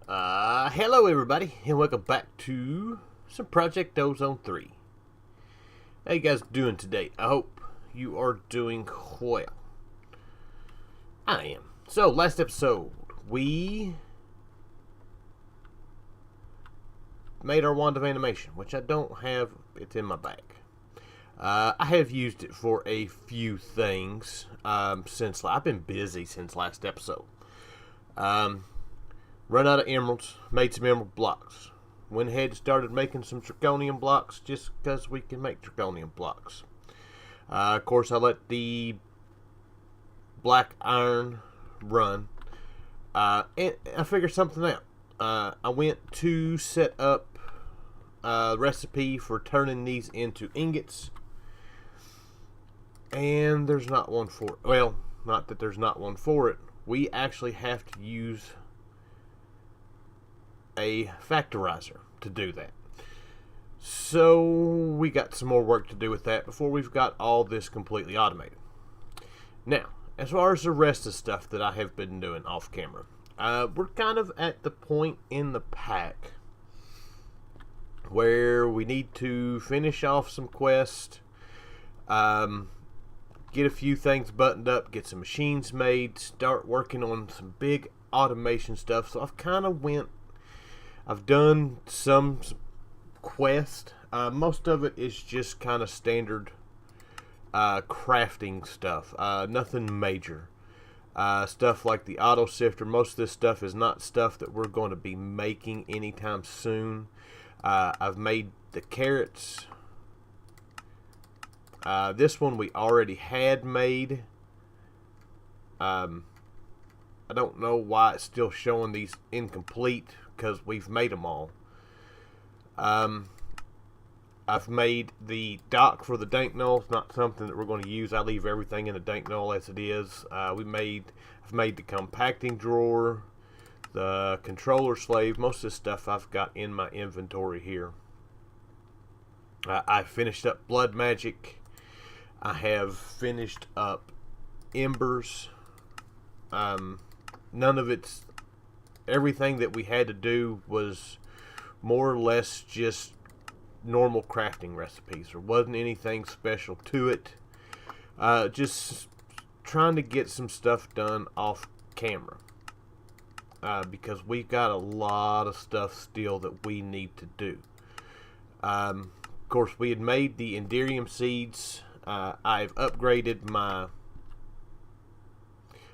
Hello everybody, and welcome back to some Project Ozone 3. How you guys doing today? I hope you are doing well. I am. So, last episode, we made our wand of animation, which I don't have, it's in my bag. I have used it for a few things, since, I've been busy since last episode. Run out of emeralds, made some emerald blocks. Went ahead and started making some zirconium blocks just because we can make zirconium blocks. Of course, I let the black iron run. And I figured something out. I went to set up a recipe for turning these into ingots. And there's not one for it. Well, not that there's not one for it. We actually have to use a factorizer to do that. So we got some more work to do with that before we've got all this completely automated. Now, as far as the rest of the stuff that I have been doing off camera, we're kind of at the point in the pack where we need to finish off some quests, get a few things buttoned up, get some machines made, start working on some big automation stuff. So I've done some quest. Most of it is just kind of standard crafting stuff. Nothing major. Stuff like the auto sifter. Most of this stuff is not stuff that we're going to be making anytime soon. I've made the carrots. This one we already had made. I don't know why it's still showing these incomplete, because we've made them all. I've made the dock for the dank knoll. It's not something that we're going to use. I leave everything in the dank knoll as it is. I've made the compacting drawer, the controller slave. Most of this stuff I've got in my inventory here. I finished up blood magic. I have finished up embers. None of it's... Everything that we had to do was more or less just normal crafting recipes. There wasn't anything special to it. Just trying to get some stuff done off camera. Because we've got a lot of stuff still that we need to do. Of course, we had made the Enderium seeds. I've upgraded my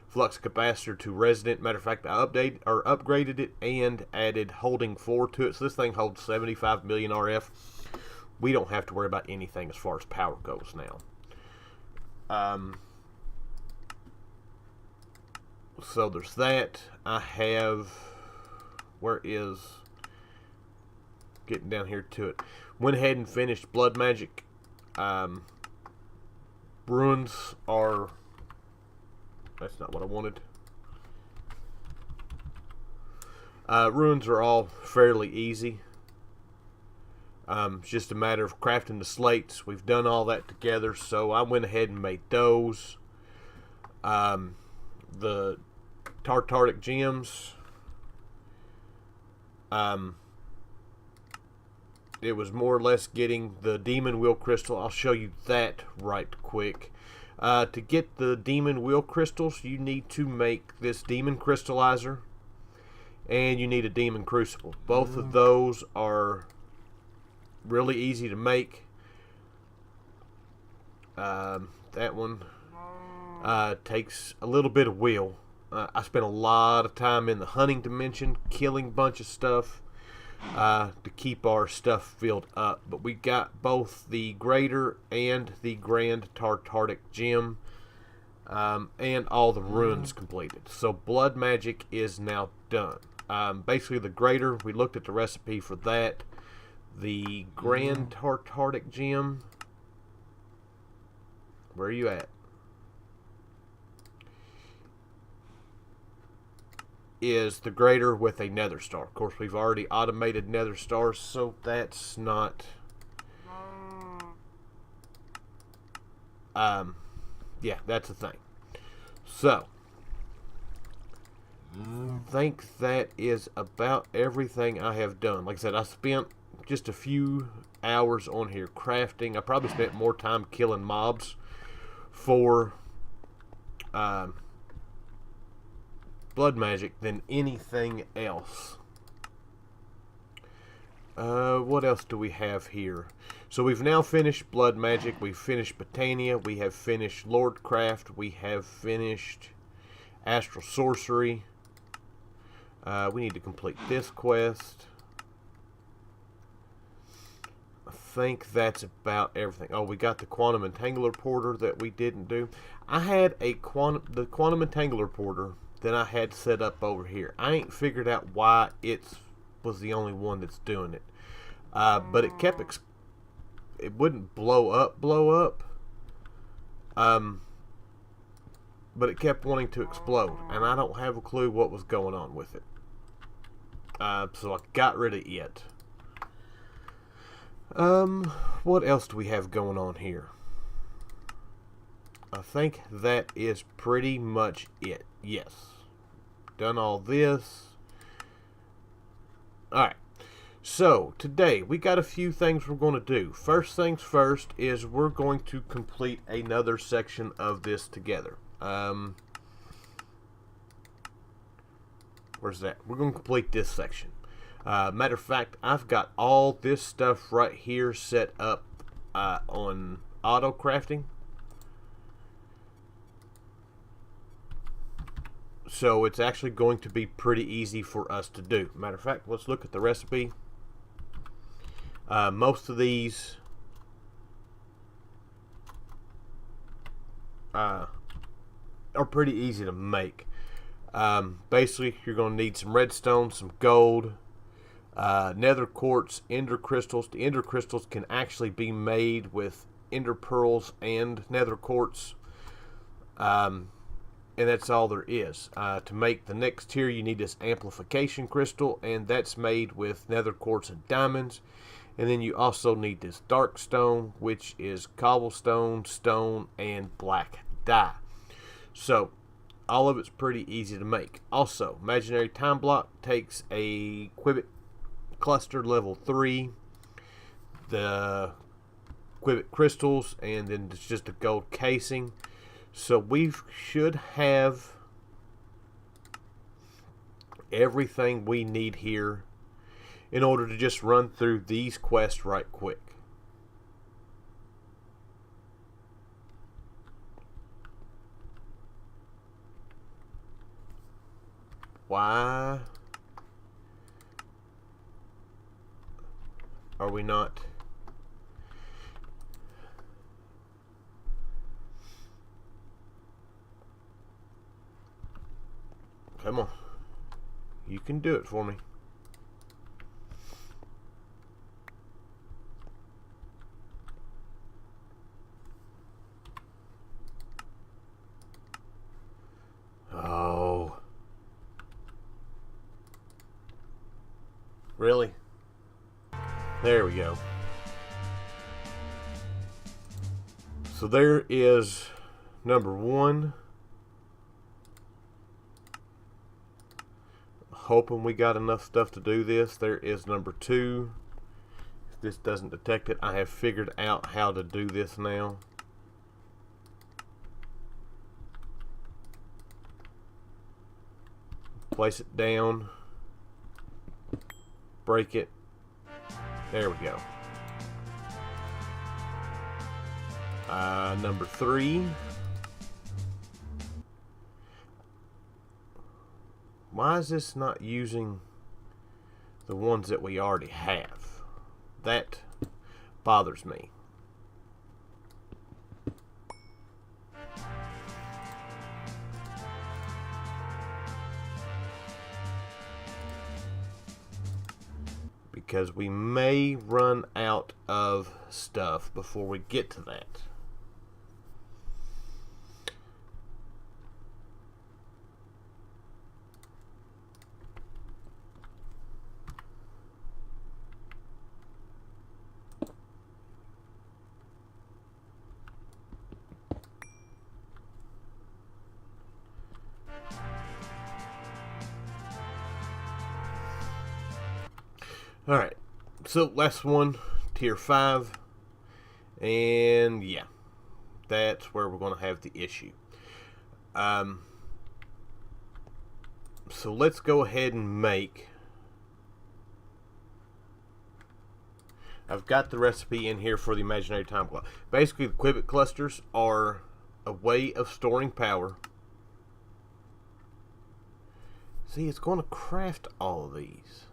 Flux capacitor to resident. Matter of fact, I upgraded it and added holding 4 to it. So this thing holds 75 million RF. We don't have to worry about anything as far as power goes now. So there's that. I have... Where is... Getting down here to it. Went ahead and finished blood magic. Runes are... That's not what I wanted. Runes are all fairly easy. It's just a matter of crafting the slates. We've done all that together, so I went ahead and made those. The tartaric gems. It was more or less getting the demon wheel crystal. I'll show you that right quick. To get the demon wheel crystals, you need to make this demon crystallizer, and you need a demon crucible. Both of those are really easy to make. That one takes a little bit of will. I spent a lot of time in the hunting dimension, killing a bunch of stuff to keep our stuff filled up. But we got both the greater and the grand tartaric gem, and all the runes completed. So blood magic is now done. Basically the greater, we looked at the recipe for that. The grand tartaric gem, where are you at? Is the greater with a nether star. Of course, we've already automated nether stars, so that's not... yeah, that's the thing. So, think that is about everything I have done. Like I said, I spent just a few hours on here crafting. I probably spent more time killing mobs for blood magic than anything else. What else do we have here? So we've now finished blood magic. We've finished Botania. We have finished Lordcraft. We have finished astral sorcery. We need to complete this quest. I think that's about everything. Oh, we got the quantum entangler porter that we didn't do. I had the quantum entangler porter that I had set up over here. I ain't figured out why it was the only one that's doing it. But it kept it wouldn't blow up. But it kept wanting to explode, and I don't have a clue what was going on with it. So I got rid of it. What else do we have going on here? I think that is pretty much it. Yes. Done all this. Alright. So, today, we got a few things we're going to do. First things first is we're going to complete another section of this together. Where's that? We're going to complete this section. Matter of fact, I've got all this stuff right here set up on auto crafting. So it's actually going to be pretty easy for us to do. Matter of fact, let's look at the recipe. Most of these are pretty easy to make. Basically, you're going to need some redstone, some gold, nether quartz, ender crystals. The ender crystals can actually be made with ender pearls and nether quartz. And that's all there is. To make the next tier, you need this amplification crystal, and that's made with nether quartz and diamonds. And then you also need this dark stone, which is cobblestone, stone, and black dye. So all of it's pretty easy to make. Also, imaginary time block takes a Quibbit cluster level 3, the Quibbit crystals, and then it's just a gold casing. So we should have everything we need here in order to just run through these quests right quick. Why are we not? Come on. You can do it for me. Oh. Really? There we go. So there is number 1. Hoping we got enough stuff to do this. There is number 2. If this doesn't detect it, I have figured out how to do this now. Place it down. Break it. There we go. Number 3. Why is this not using the ones that we already have? That bothers me. Because we may run out of stuff before we get to that. Alright, so last one, tier 5. And yeah, that's where we're going to have the issue. So let's go ahead and make... I've got the recipe in here for the imaginary time clock. Basically, the Qubit clusters are a way of storing power. See, it's going to craft all of these.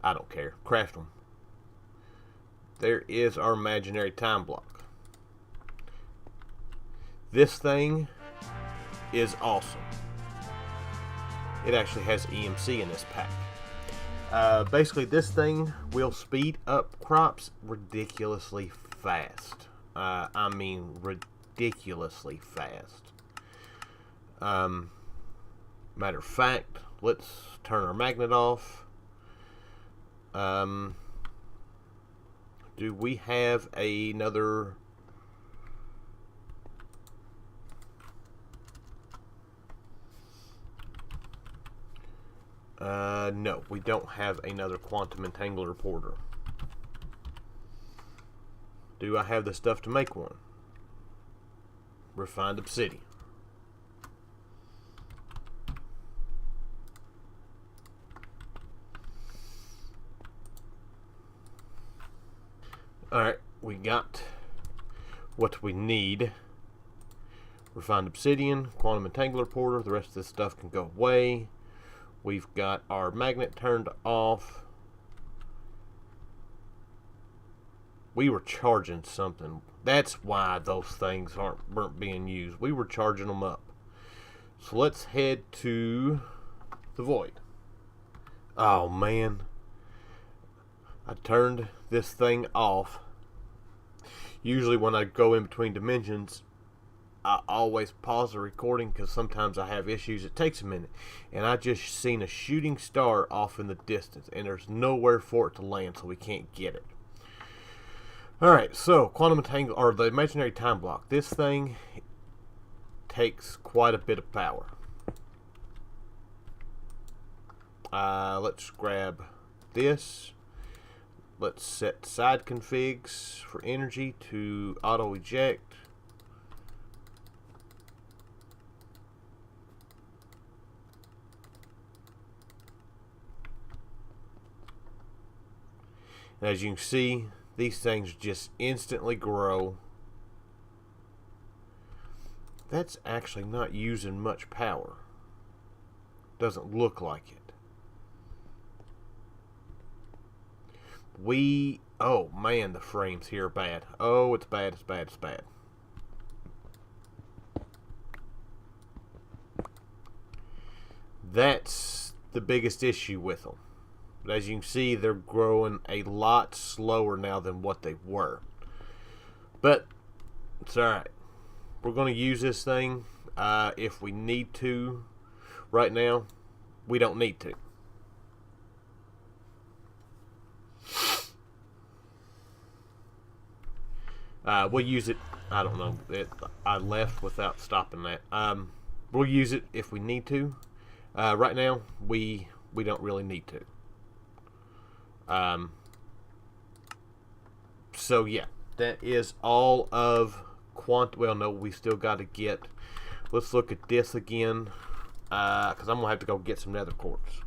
I don't care. Craft them. There is our imaginary time block. This thing is awesome. It actually has EMC in this pack. Basically, this thing will speed up crops ridiculously fast. I mean, ridiculously fast. Matter of fact, let's turn our magnet off. Do we have another... no, we don't have another quantum entangler reporter. Do I have the stuff to make one? Refined obsidian. Alright, we got what we need. Refined obsidian, quantum entangler reporter. The rest of this stuff can go away. We've got our magnet turned off. We were charging something. That's why those things weren't being used. We were charging them up. So let's head to the void. Oh man. I turned this thing off. Usually when I go in between dimensions, I always pause the recording because sometimes I have issues. It takes a minute. And I just seen a shooting star off in the distance, and there's nowhere for it to land, so we can't get it. Alright, so quantum entanglement, or the imaginary time block. This thing takes quite a bit of power. Let's grab this. Let's set side configs for energy to auto eject. And as you can see, these things just instantly grow. That's actually not using much power. Doesn't look like it. Oh man, the frames here are bad. Oh, it's bad, it's bad, it's bad. That's the biggest issue with them. But as you can see, they're growing a lot slower now than what they were. But it's alright. We're going to use this thing if we need to. Right now, we don't need to. We'll use it. I don't know. I left without stopping that. We'll use it if we need to. Right now, we don't really need to. So yeah, that is all of well, no, we still got to get. Let's look at this again, because I'm gonna have to go get some nether quartz.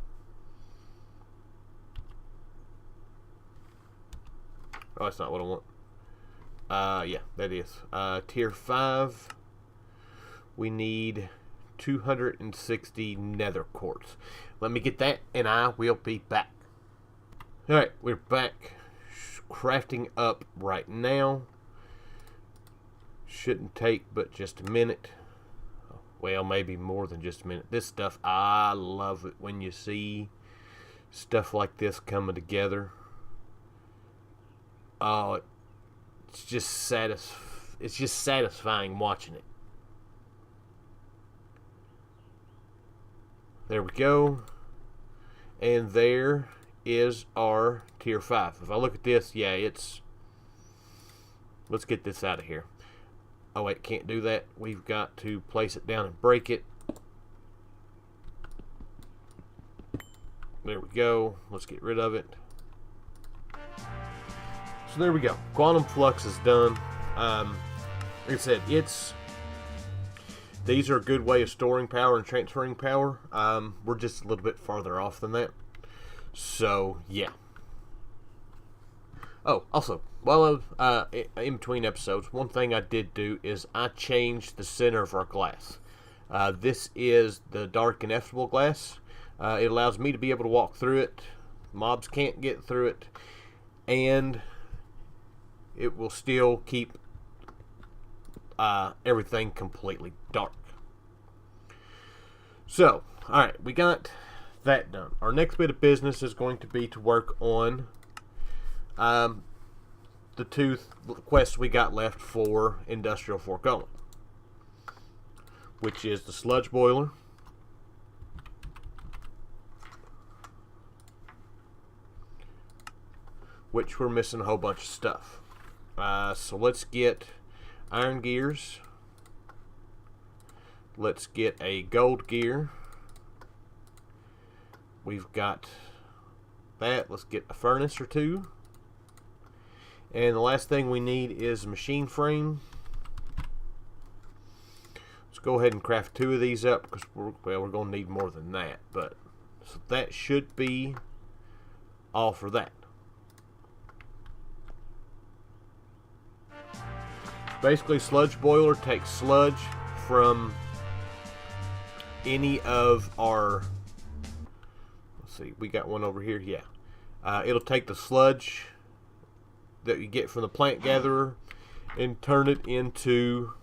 Oh, that's not what I want. Yeah, that is tier 5. We need 260 nether quartz. Let me get that, and I will be back. Alright, we're back. Crafting up right now. Shouldn't take but just a minute. Well, maybe more than just a minute. This stuff, I love it when you see stuff like this coming together. Oh, it's just satisfying watching it. There we go. And there is our tier 5. If I look at this, yeah, it's... Let's get this out of here. Oh wait, can't do that. We've got to place it down and break it. There we go. Let's get rid of it. So there we go. Quantum Flux is done. Like I said, these are a good way of storing power and transferring power. We're just a little bit farther off than that. So, yeah. Oh, also, while in between episodes, one thing I did do is I changed the center of our glass. This is the dark ineffable glass. It allows me to be able to walk through it. Mobs can't get through it. And it will still keep everything completely dark. So, alright, we got that done. Our next bit of business is going to be to work on the two quests we got left for Industrial Foregoing, which is the Sludge Boiler, which we're missing a whole bunch of stuff. So let's get iron gears. Let's get a gold gear. We've got that. Let's get a furnace or two. And the last thing we need is a machine frame. Let's go ahead and craft 2 of these up because we're going to need more than that. But so that should be all for that. Basically, Sludge Boiler takes sludge from any of our, let's see, we got one over here, yeah. It'll take the sludge that you get from the plant gatherer and turn it into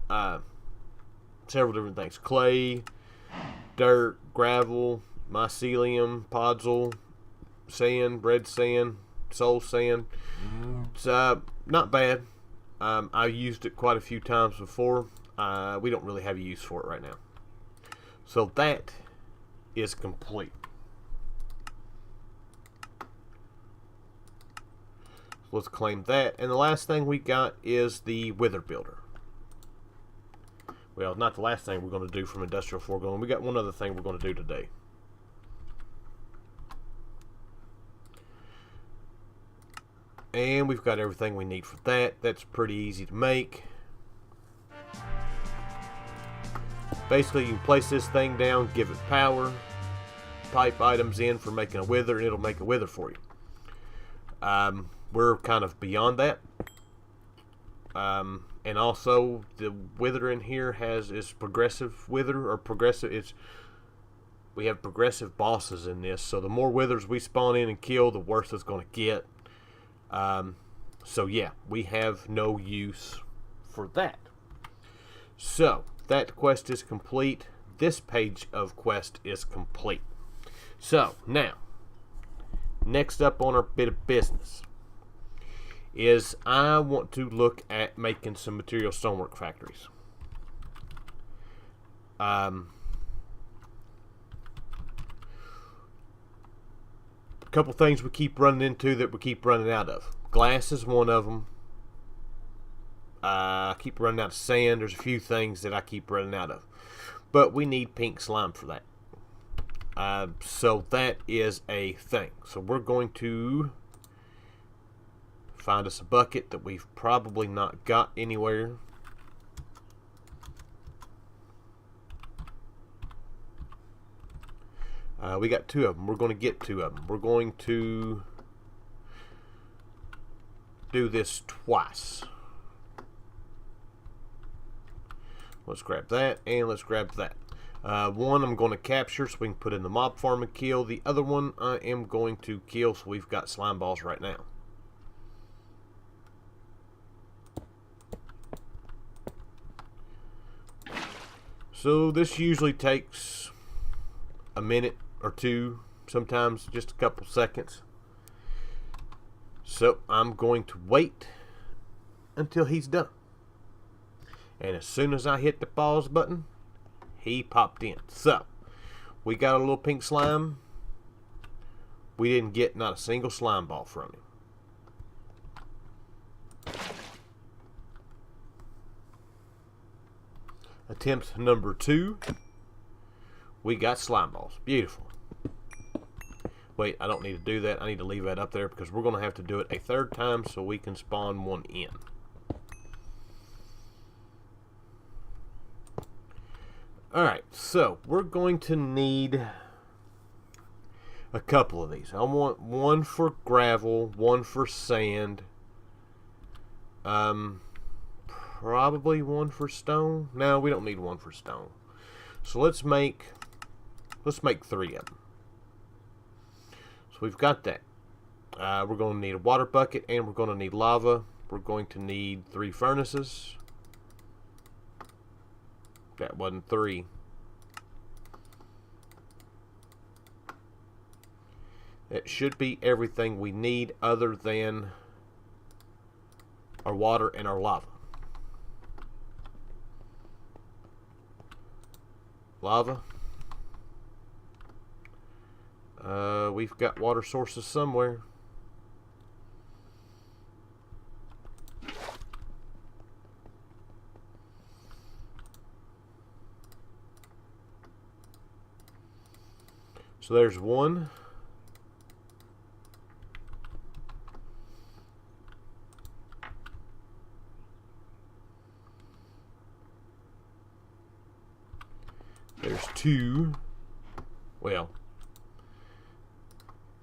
several different things: clay, dirt, gravel, mycelium, podzol, sand, red sand, soul sand. It's not bad. I used it quite a few times before. We don't really have a use for it right now. So that is complete. Let's claim that. And the last thing we got is the Wither Builder. Well, not the last thing we're going to do from Industrial Foregoing. We got one other thing we're going to do today. And we've got everything we need for that. That's pretty easy to make. Basically, you can place this thing down, give it power, pipe items in for making a wither, and it'll make a wither for you. We're kind of beyond that. And also, the wither in here is progressive wither, or progressive. We have progressive bosses in this, so the more withers we spawn in and kill, the worse it's going to get. So yeah, we have no use for that. So that quest is complete. This page of quest is complete. So now, next up on our bit of business is I want to look at making some material stonework factories. A couple things we keep running into that we keep running out of. Glass is one of them. I keep running out of sand. There's a few things that I keep running out of. But we need pink slime for that. So that is a thing. So we're going to find us a bucket that we've probably not got anywhere. We got 2 of them. We're going to get 2 of them. We're going to do this twice. Let's grab that, and let's grab that. One I'm going to capture so we can put in the mob farm and kill. The other one I am going to kill, so we've got slime balls right now. So this usually takes a minute or 2, sometimes just a couple seconds. So I'm going to wait until he's done. And as soon as I hit the pause button, he popped in. So we got a little pink slime. We didn't get not a single slime ball from him. Attempt number 2. We got slime balls. Beautiful. Wait, I don't need to do that. I need to leave that up there because we're going to have to do it a third time so we can spawn one in. Alright, so we're going to need a couple of these. I want one for gravel, one for sand, probably one for stone. No, we don't need one for stone. So let's make 3 of them. So we've got that. We're going to need a water bucket and we're going to need lava. We're going to need 3 furnaces. That wasn't 3. That should be everything we need other than our water and our lava. Lava. We've got water sources somewhere. So there's one. There's 2. Well,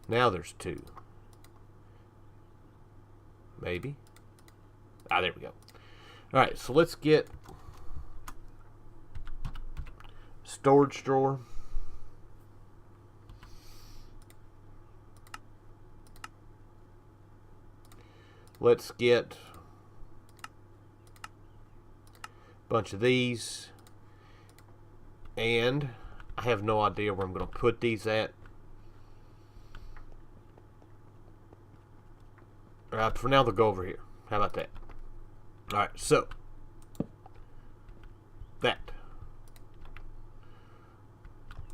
now there's 2. Maybe. Ah, there we go. Alright, so let's get storage drawer. Let's get a bunch of these. And I have no idea where I'm going to put these at. For now, they'll go over here. How about that? Alright, so that.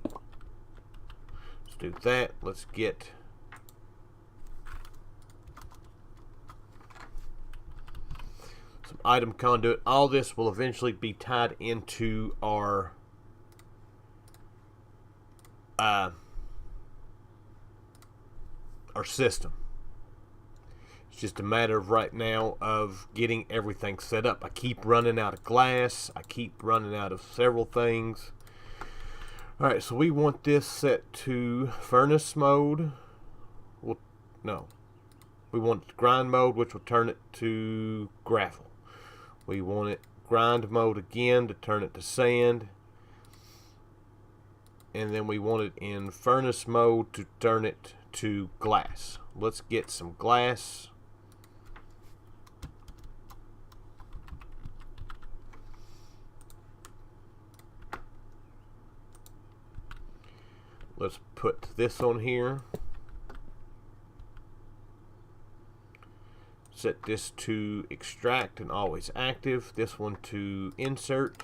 Let's do that. Let's get some item conduit. All this will eventually be tied into our system. It's just a matter of right now of getting everything set up. I keep running out of glass. I keep running out of several things. Alright, so we want this set to furnace mode. Well, no. We want grind mode, which will turn it to gravel. We want it grind mode again to turn it to sand. And then we want it in furnace mode to turn it to glass. Let's get some glass. Let's put this on here. Set this to extract and always active. This one to insert.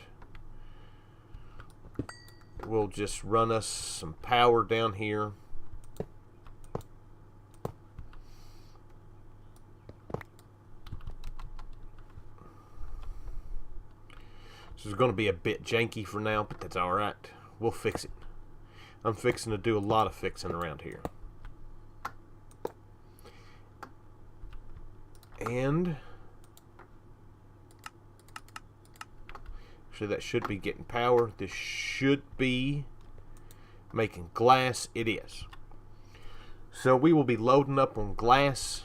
We'll just run us some power down here. This is going to be a bit janky for now, but that's alright. We'll fix it. I'm fixing to do a lot of fixing around here. And so that should be getting power. This should be making glass. It is. So we will be loading up on glass,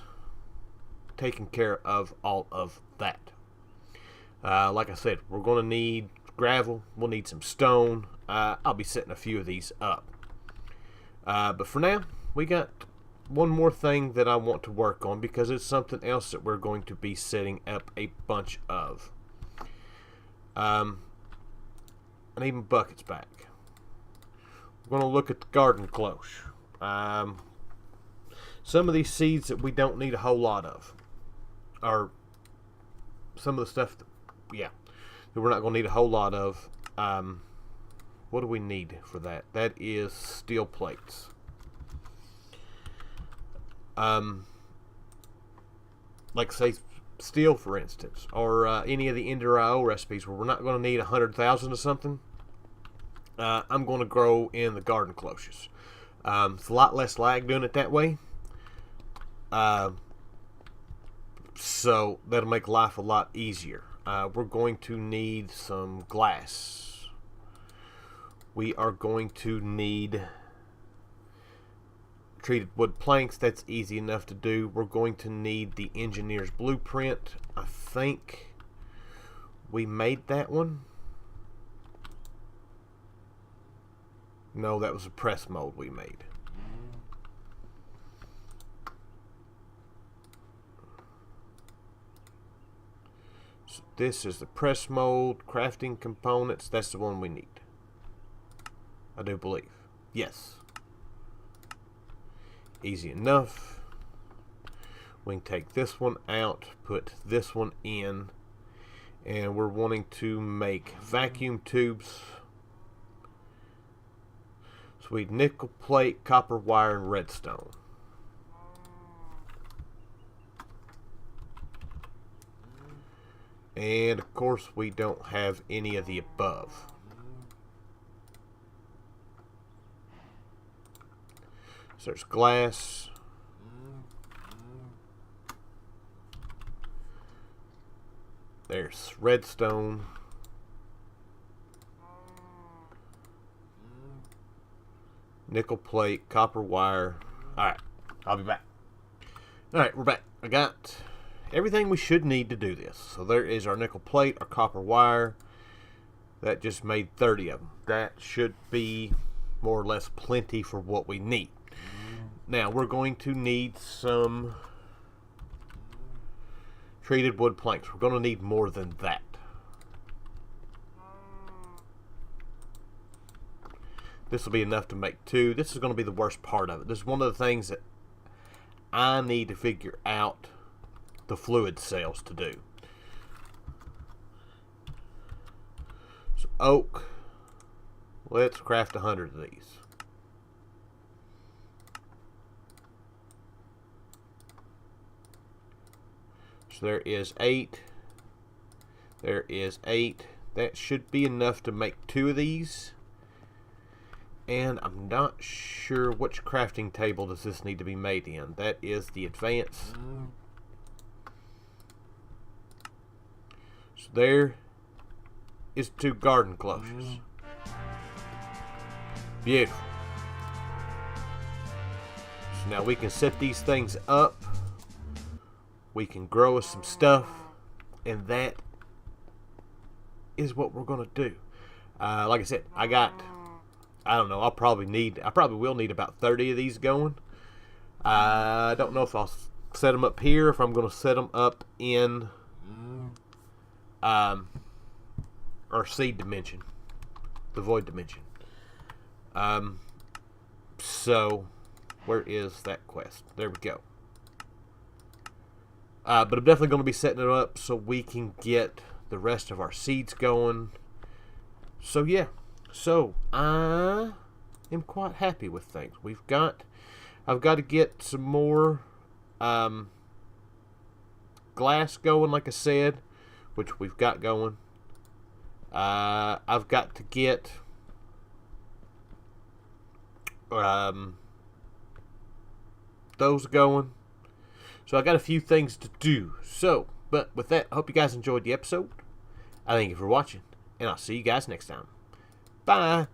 taking care of all of that. Like I said, we're going to need gravel. We'll need some stone. I'll be setting a few of these up. But for now, we got one more thing that I want to work on because it's something else that we're going to be setting up a bunch of. I need my buckets back. We're going to look at the garden cloche. Some of these seeds that we don't need a whole lot of are some of the stuff that, that we're not going to need a whole lot of. What do we need for that? That is steel plates. Like say steel, for instance, or any of the Ender IO recipes where we're not going to need 100,000 of something. I'm going to grow in the garden cloches. It's a lot less lag doing it that way. So that'll make life a lot easier. We're going to need some glass. We are going to need treated wood planks. That's easy enough to do. We're going to need the engineer's blueprint. I think we made that one. No, that was a press mold we made. So this is the press mold, crafting components. That's the one we need. I do believe. Yes. Easy enough. We can take this one out, put this one in, and we're wanting to make vacuum tubes. So we need nickel plate, copper wire, and redstone. And of course we don't have any of the above. So there's glass. There's redstone. Nickel plate, copper wire. Alright, I'll be back. Alright, we're back. I got everything we should need to do this. So there is our nickel plate, our copper wire. That just made 30 of them. That should be more or less plenty for what we need. Now we're going to need some treated wood planks. We're going to need more than that. This will be enough to make 2. This is going to be the worst part of it. This is one of the things that I need to figure out the fluid cells to do. So oak. Let's craft 100 of these. So there is 8. There is 8. That should be enough to make 2 of these. And I'm not sure which crafting table does this need to be made in. That is the advanced. So there is 2 garden closures. Beautiful. So now we can set these things up. We can grow us some stuff. And that is what we're going to do. Like I said, I don't know, I probably will need about 30 of these going. I don't know if I'll set them up here, if I'm going to set them up in our seed dimension, the void dimension. So where is that quest? There we go. But I'm definitely going to be setting it up so we can get the rest of our seeds going. So yeah. So I am quite happy with things. I've got to get some more glass going, like I said, which we've got going. I've got to get those going. So I got a few things to do. So, but with that, I hope you guys enjoyed the episode. I thank you for watching, and I'll see you guys next time. Bye.